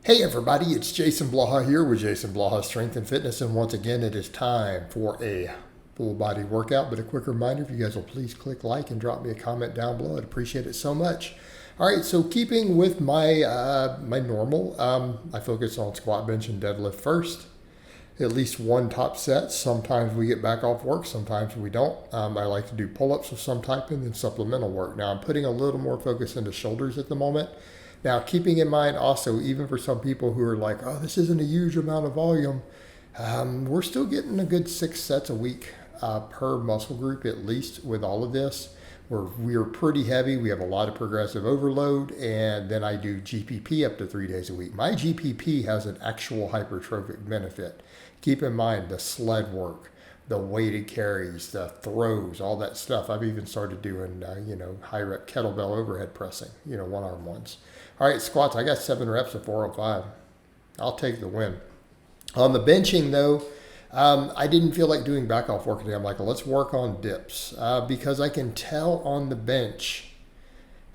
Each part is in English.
Hey everybody, it's Jason Blaha here with Jason Blaha Strength and Fitness, and once again it is time for a full body workout. But a quick reminder, if you guys will please click like and drop me a comment down below, I'd appreciate it so much. All right, so keeping with my normal, I focus on squat, bench, and deadlift first. At least one top set. Sometimes we get back off work, sometimes we don't. I like to do pull-ups of some type and then supplemental work. Now I'm putting a little more focus into shoulders at the moment. Now, keeping in mind also, even for some people who are like, oh, this isn't a huge amount of volume, we're still getting a good 6 sets a week per muscle group, at least with all of this. We're pretty heavy. We have a lot of progressive overload, and then I do GPP up to 3 days a week. My GPP has an actual hypertrophic benefit. Keep in mind the sled work, the weighted carries, the throws, all that stuff. I've even started doing, high rep kettlebell overhead pressing, one arm ones. All right, squats, I got 7 reps of 405. I'll take the win. On the benching though, I didn't feel like doing back off work today. I'm like, well, let's work on dips because I can tell on the bench.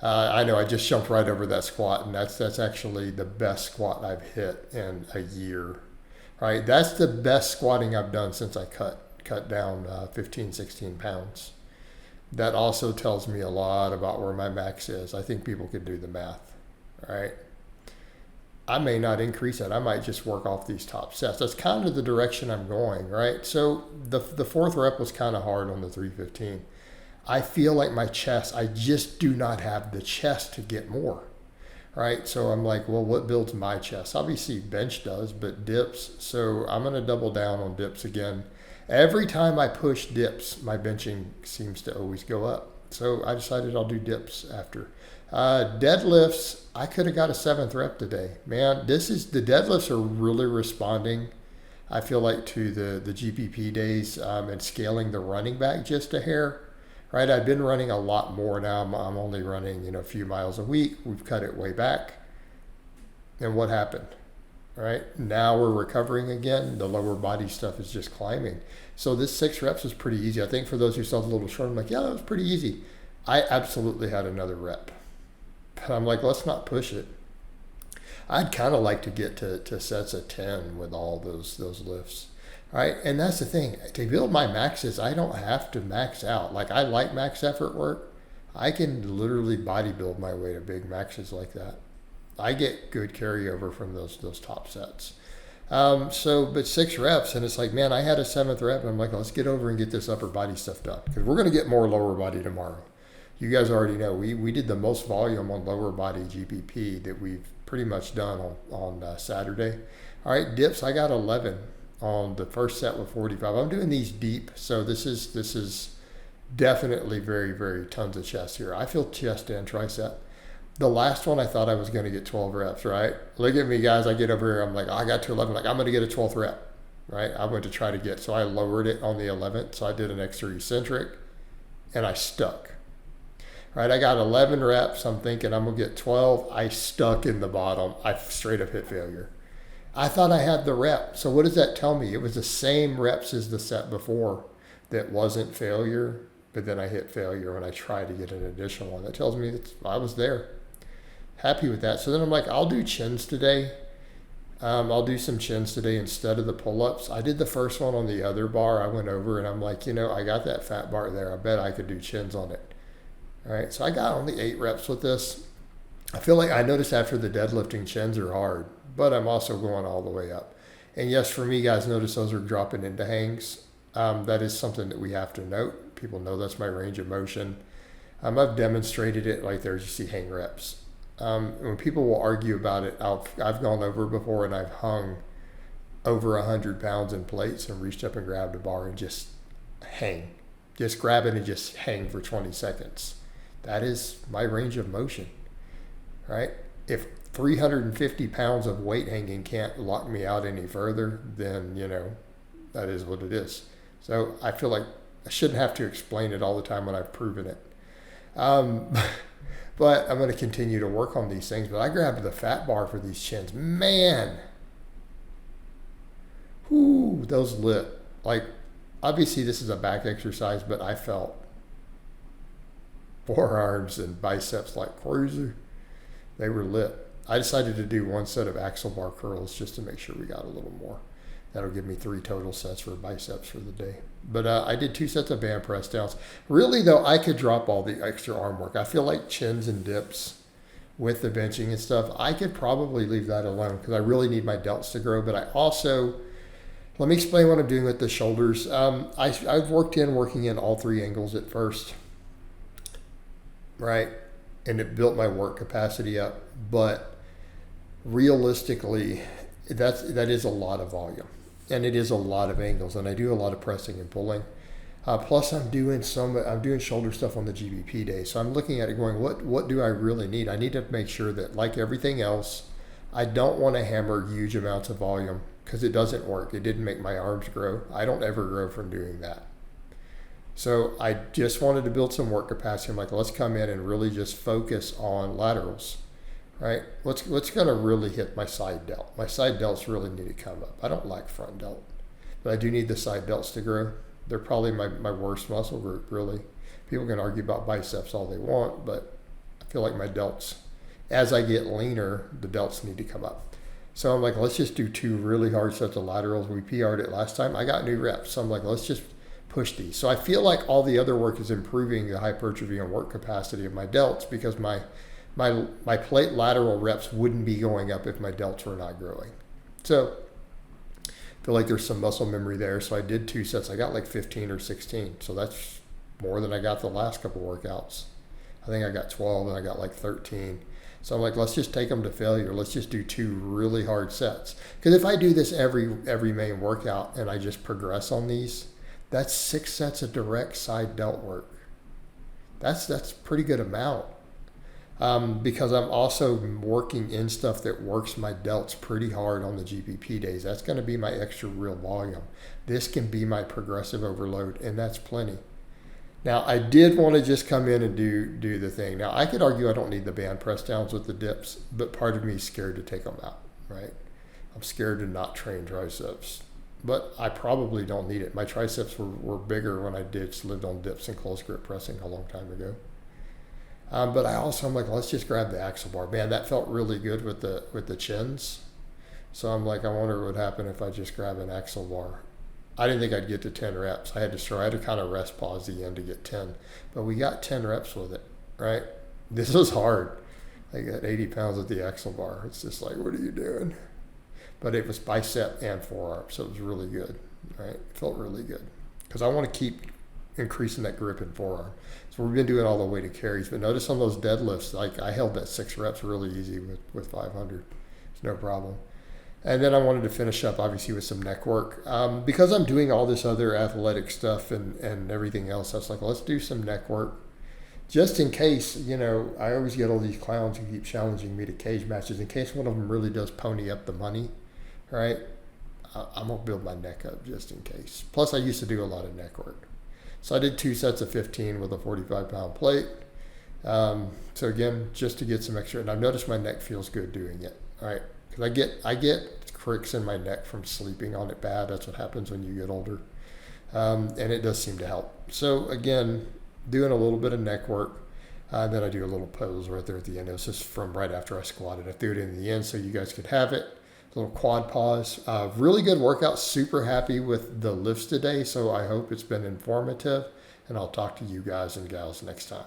I know I just jumped right over that squat, and that's actually the best squat I've hit in a year. Right, that's the best squatting I've done since I cut down 15, 16 pounds. That also tells me a lot about where my max is. I think people could do the math, right? I may not increase that. I might just work off these top sets. That's kind of the direction I'm going, right? So the fourth rep was kind of hard on the 315. I feel like my chest, I just do not have the chest to get more. Right, so I'm like, well, what builds my chest? Obviously bench does, but dips. So I'm going to double down on dips again. Every time I push dips, my benching seems to always go up. So I decided I'll do dips after. Deadlifts, I could have got a 7th rep today. Man, the deadlifts are really responding, I feel like, to the GPP days and scaling the running back just a hair. Right, I've been running a lot more now. I'm only running, a few miles a week. We've cut it way back. And what happened? Right, now we're recovering again. The lower body stuff is just climbing. So this 6 reps is pretty easy. I think for those who felt a little short, I'm like, yeah, that was pretty easy. I absolutely had another rep. But I'm like, let's not push it. I'd kind of like to get to sets of 10 with all those lifts. Right, and that's the thing. To build my maxes, I don't have to max out. Like, I like max effort work. I can literally bodybuild my way to big maxes like that. I get good carryover from those top sets. But 6 reps, and it's like, man, I had a 7th rep, and I'm like, let's get over and get this upper body stuff done, because we're going to get more lower body tomorrow. You guys already know we did the most volume on lower body GPP that we've pretty much done on Saturday. All right, dips, I got 11. On the first set with 45. I'm doing these deep, so this is definitely very, very tons of chest here. I feel chest and tricep. The last one I thought I was going to get 12 reps, right? Look at me, guys. I get over here. I'm like, I got to 11. Like, I'm going to get a 12th rep, right? I went to try to get, so I lowered it on the 11th. So I did an extra eccentric, and I stuck. Right, I got 11 reps. I'm thinking I'm going to get 12. I stuck in the bottom. I straight up hit failure. I thought I had the rep. So what does that tell me? It was the same reps as the set before that wasn't failure, but then I hit failure when I tried to get an additional one. That tells me that I was there. Happy with that. So then I'm like, I'll do chins today. I'll do some chins today instead of the pull-ups. I did the first one on the other bar. I went over and I'm like, I got that fat bar there. I bet I could do chins on it. All right, so I got only 8 reps with this. I feel like I noticed after the deadlifting, chins are hard, but I'm also going all the way up. And yes, for me, guys, notice those are dropping into hangs. That is something that we have to note. People know that's my range of motion. I've demonstrated it right there as you see hang reps. When people will argue about it, I've gone over before and I've hung over 100 pounds in plates and reached up and grabbed a bar and just hang. Just grab it and just hang for 20 seconds. That is my range of motion. Right? If 350 pounds of weight hanging can't lock me out any further, then, that is what it is. So I feel like I shouldn't have to explain it all the time when I've proven it. But I'm going to continue to work on these things. But I grabbed the fat bar for these chins. Man, whoo, those lit. Like, obviously this is a back exercise, but I felt forearms and biceps like crazy. They were lit. I decided to do 1 set of axle bar curls just to make sure we got a little more. That'll give me 3 total sets for biceps for the day. But I did 2 sets of band press downs. Really, though, I could drop all the extra arm work. I feel like chins and dips with the benching and stuff, I could probably leave that alone because I really need my delts to grow. But I also, let me explain what I'm doing with the shoulders. I've working in all 3 angles at first, right? And it built my work capacity up. But realistically, that is a lot of volume. And it is a lot of angles, and I do a lot of pressing and pulling. Plus, I'm doing shoulder stuff on the GBP day, so I'm looking at it going, what do I really need? I need to make sure that, like everything else, I don't want to hammer huge amounts of volume because it doesn't work. It didn't make my arms grow. I don't ever grow from doing that. So I just wanted to build some work capacity. I'm like, let's come in and really just focus on laterals. Right? What's going to really hit my side delt? My side delts really need to come up. I don't like front delt, but I do need the side delts to grow. They're probably my worst muscle group, really. People can argue about biceps all they want, but I feel like my delts, as I get leaner, the delts need to come up. So I'm like, let's just do 2 really hard sets of laterals. We PR'd it last time. I got new reps. So I'm like, let's just push these. So I feel like all the other work is improving the hypertrophy and work capacity of my delts because my plate lateral reps wouldn't be going up if my delts were not growing. So I feel like there's some muscle memory there. So I did 2 sets. I got like 15 or 16. So that's more than I got the last couple workouts. I think I got 12 and I got like 13. So I'm like, let's just take them to failure. Let's just do 2 really hard sets. Because if I do this every main workout and I just progress on these, that's 6 sets of direct side delt work. That's a pretty good amount. Because I'm also working in stuff that works my delts pretty hard on the GPP days. That's going to be my extra real volume. This can be my progressive overload, and that's plenty. Now, I did want to just come in and do the thing. Now, I could argue I don't need the band press downs with the dips, but part of me is scared to take them out, right? I'm scared to not train triceps, but I probably don't need it. My triceps were bigger when I lived on dips and close grip pressing a long time ago. But I'm like, let's just grab the axle bar. Man, that felt really good with the chins. So I'm like, I wonder what would happen if I just grab an axle bar. I didn't think I'd get to 10 reps. I had to kind of rest pause the end to get 10. But we got 10 reps with it, right? This was hard. I got 80 pounds at the axle bar. It's just like, what are you doing? But it was bicep and forearm, so it was really good, right? It felt really good. Because I want to keep increasing that grip in forearm. So we've been doing all the weighted carries, but notice on those deadlifts, like I held that 6 reps really easy with 500. It's no problem. And then I wanted to finish up obviously with some neck work. Because I'm doing all this other athletic stuff and everything else, I was like, let's do some neck work. Just in case, I always get all these clowns who keep challenging me to cage matches. In case one of them really does pony up the money, right? I'm going to build my neck up just in case. Plus, I used to do a lot of neck work. So I did 2 sets of 15 with a 45-pound plate. So again, just to get some extra, and I've noticed my neck feels good doing it, right? Because I get cricks in my neck from sleeping on it bad. That's what happens when you get older. And it does seem to help. So again, doing a little bit of neck work. Then I do a little pose right there at the end. It was just from right after I squatted. I threw it in the end so you guys could have it. A little quad pause. Really good workout. Super happy with the lifts today. So I hope it's been informative. And I'll talk to you guys and gals next time.